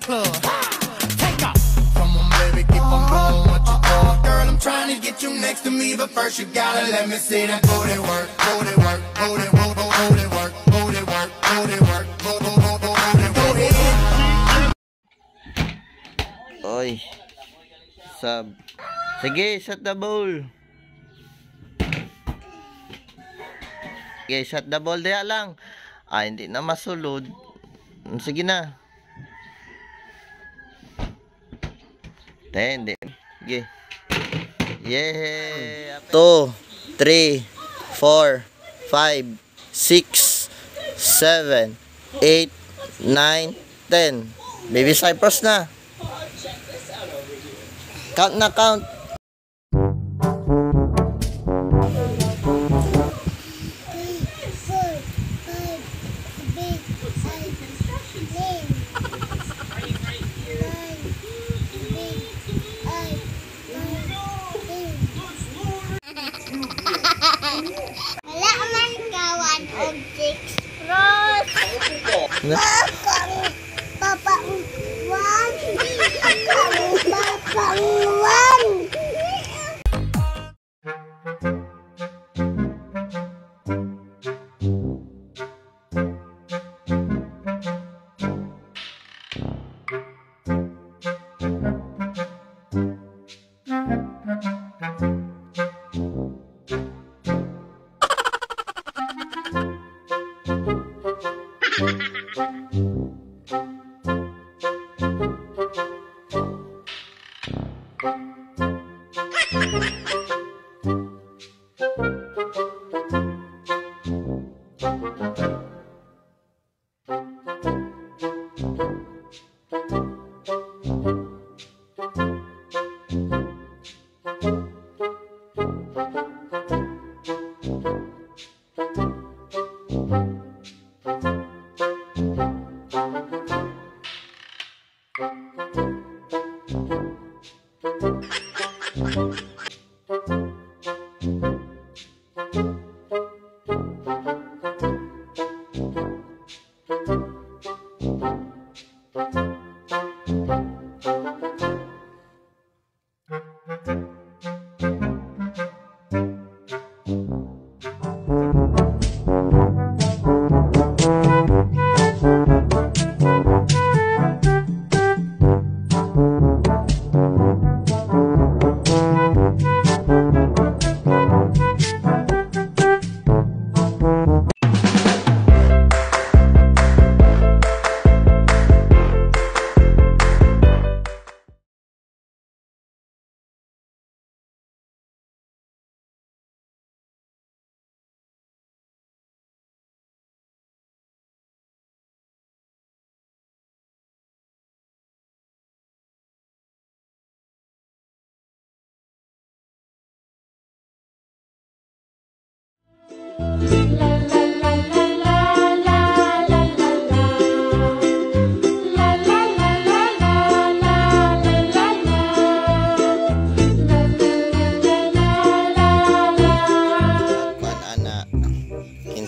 club. Take off. Come on, baby, keep on doing what you doing. Girl, I'm trying to get you next to me, but first you gotta let me see that booty work, booty work, booty work, booty work, booty work, booty work, booty work, booty work. Go ahead. Oy. Sub. Sige, shot the ball. Sige, shot the ball. Diya lang. Ah, hindi na masulod. Sige na. Hindi. Sige. Yeah. 2, 3, 4, 5, 6, 7, 8, 9, 10. Baby Cyprus na. Count na, count. Wala man kawan objects cross. Papangwan. Papangwan.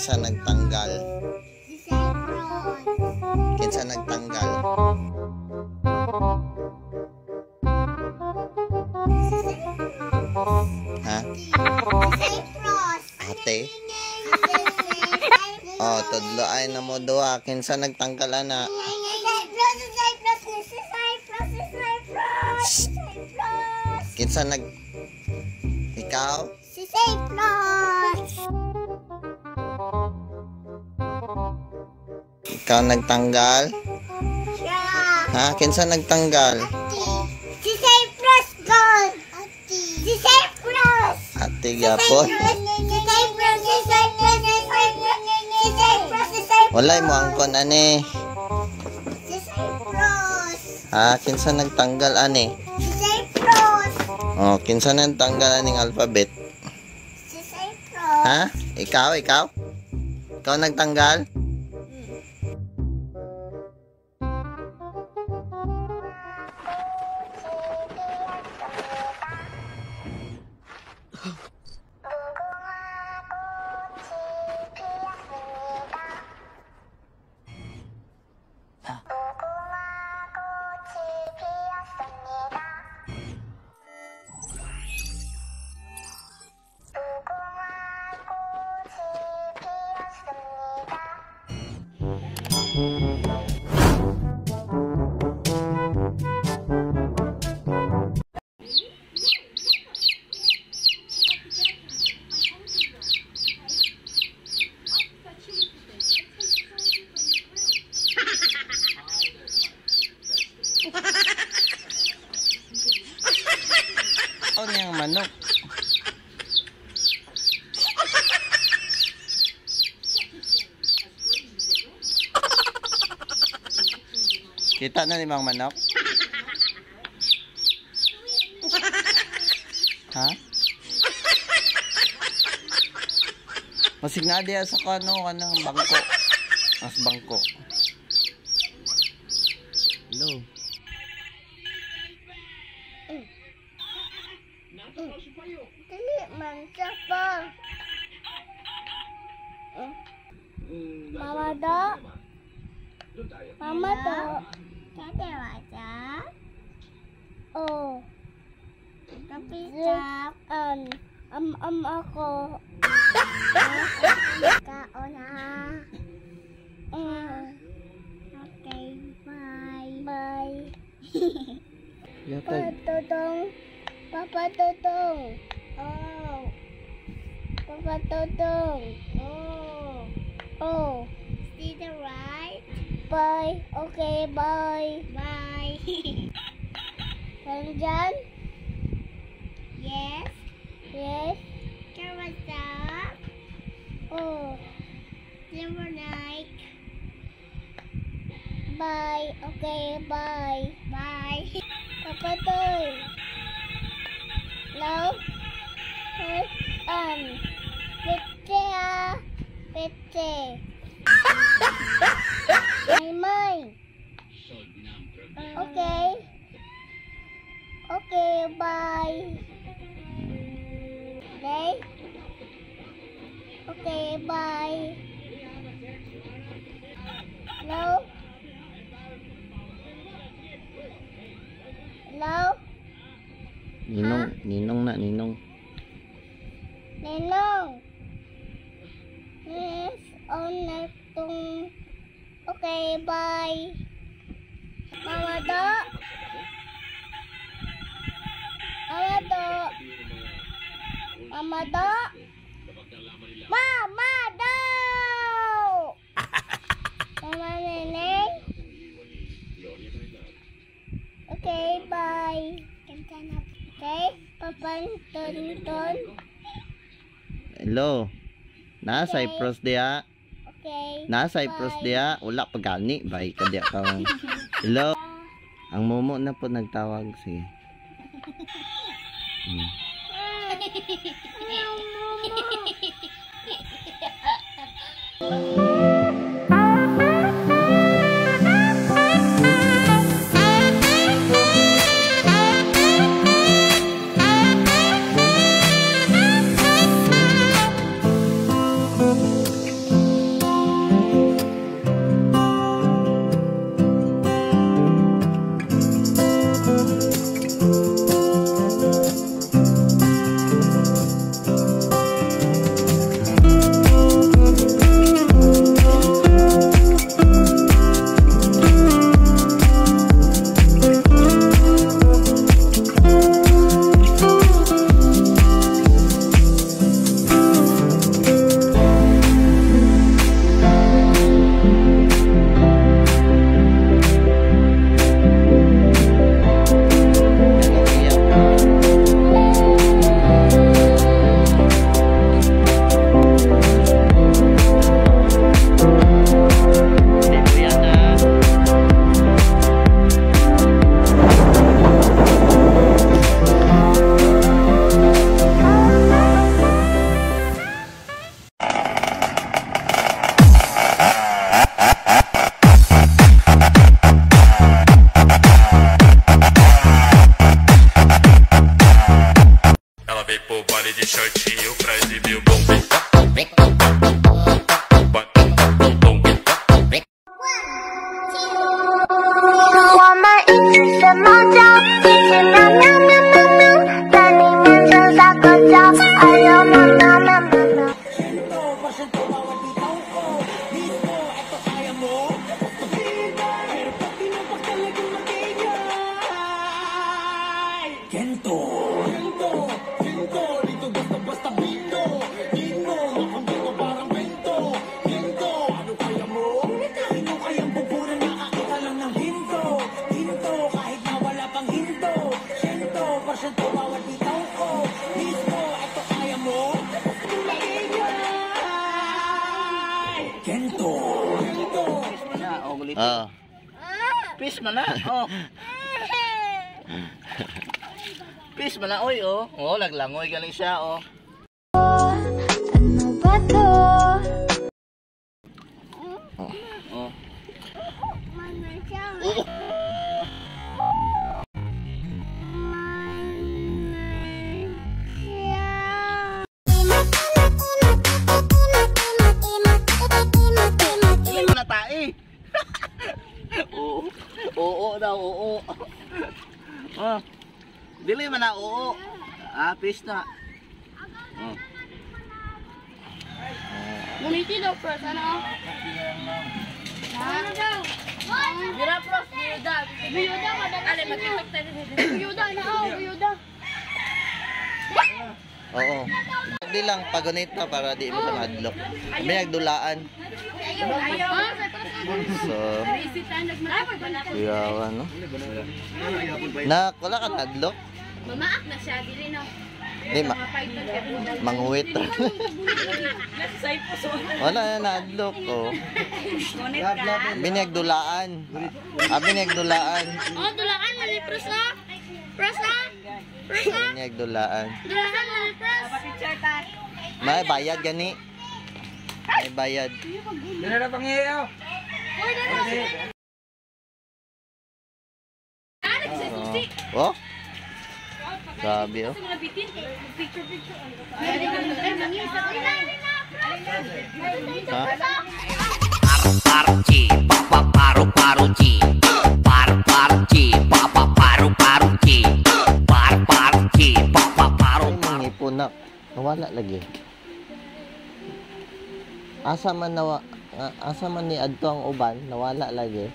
Kinsa nagtanggal? Kinsa nagtanggal? Ha? Ate? Oh, tudlo ay na mo duha. Kinsa nagtanggal ana? Kinsa nag... Ikaw? Si Cyprus. Ikaw nagtanggal? Yeah. Ha? Kinsa nagtanggal? Si Cyprus God. Si Cyprus. Ate gyapon. Si Cyprus. Si Cyprus. Si Cyprus. Si Cyprus. Si Cyprus. Walay mo angkon ani. Si Cyprus. Ha? Kinsa nagtanggal ani? Si Cyprus. Oh, kinsa nagtanggal aning alphabet? Si Cyprus. Ha? Ikaw? Ikaw nagtanggal? Kita na ni Mang Manok? Ha? Masig na diya sa kanang bangko. Mas bangko. Hello. Dali, mangsa pa. Mama do. Mama do. Kade waja. Oh. Tapi cap. Ako. Kaon ha. Okay, bye. Bye. Yatag. Papa Totong. Oh. Papa Totong. Oh. Oh. See the right? Bye. Okay, bye. Bye. Nandyan? Yes. Yes. Kamusta? Oh. Never night. Bye. Okay, bye. Bye. Papa Toy. Hello? Pete ah. Pete. May. Okay. Okay, bye. Okay? Okay, bye. Hello? Hello? Ninong na, Ninong. Ninong. Yes, on na itong... Okay, bye. Mama do. Mama do. Mama do. Mama do. Mama Neneng. Okay, bye. Okay, Papa Tonton. Hello. Na Okay. Cyprus diya. Okay. Na Cyprus bye. diya. Wala pa gani. Bye ka diya ka. Hello. Ang momo na po nagtawag. Sige. Ela veio pro baile de shortinho pra exibir o bom beat. Peace man na. Oh. Peace man na oy oh. Oh, laglangoy galing siya oh. Ano ba to? Oh. Mana siya? Oh. Dili mo na tae. Oo. Oo daw, oo. Oh. Dili man na oo. Ah, peace na. Oh. Nguniti daw, pros. Ano? Ano daw? Gira, pros. Biyuda. Biyuda, madami. Ale, mag-tiktok tayo. Biyuda, naaw. Biyuda. Oo. Hindi lang pagunita para di mo sa madlok. May nagdulaan. So, yawa, no? Nak, wala ka nadlok? Mamaak na siya, dili na. Di, manguwit. Wala na nadlok, oh. Binagdulaan. Binagdulaan. Oh, dulaan, mali, pros na. Pros na. Pros na. Binagdulaan. Dulaan, mali, pros. May bayad gani. May bayad. Oh? Grabe, oh. Ha? Parchi, papa paru paruchi. Parchi, papa paru paruchi. Parchi, papa paru. Ay, mangipon na. Nawala lagi. Asa man ni adto ang uban, nawala lagi.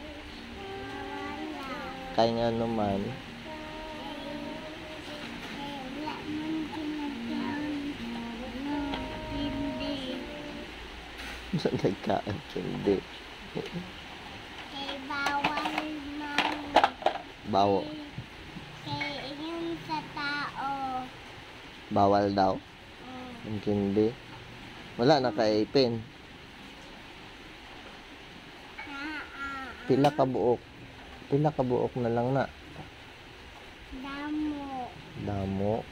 Kaya nga naman. Sa nagkaan, hindi. Kay bawal man. Bawo. Kay yung sa tao. Bawal daw. Ang hindi. Wala na kaipin. Pila ka buok. Pila ka buok na lang na. Damo. Damo.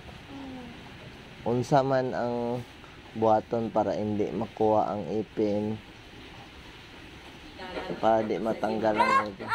Unsa man ang buhaton para hindi makuha ang ipin. Para di matanggal ang ipin.